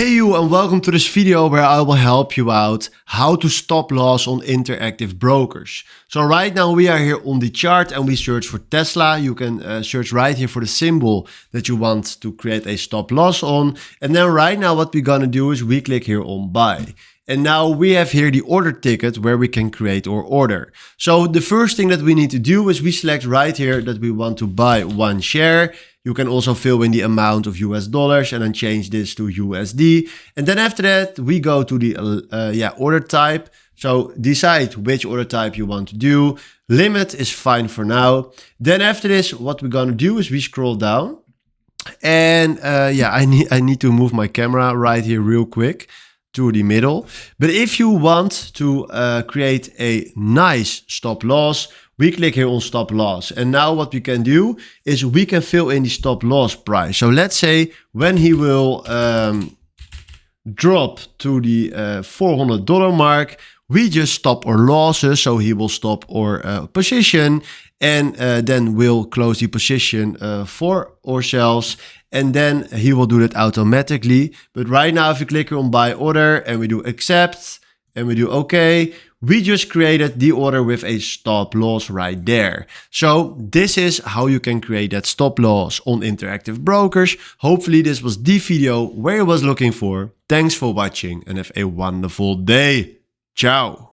Hey you, and welcome to this video where I will help you out how to stop loss on interactive brokers. So right now we are here on the chart and we search for Tesla. You can search right here for the symbol that you want to create a stop loss on. And then right now what we're gonna do is we click here on buy. And now we have here the order ticket where we can create our order. So the first thing that we need to do is we select right here that we want to buy one share. You can also fill in the amount of US dollars and then change this to USD. And then after that, we go to the order type. So decide which order type you want to do. Limit is fine for now. Then after this, what we're gonna do is we scroll down. And I need to move my camera right here real quick to the middle. But if you want to create a nice stop loss, we click here on stop loss. And now what we can do is we can fill in the stop loss price. So let's say when he will drop to the $400 mark, we just stop our losses. So he will stop our position and then we'll close the position for ourselves. And then he will do that automatically. But right now, if you click on buy order and we do accept and we do okay, we just created the order with a stop loss right there. So this is how you can create that stop loss on interactive brokers. Hopefully this was the video where I was looking for. Thanks for watching and have a wonderful day. Ciao.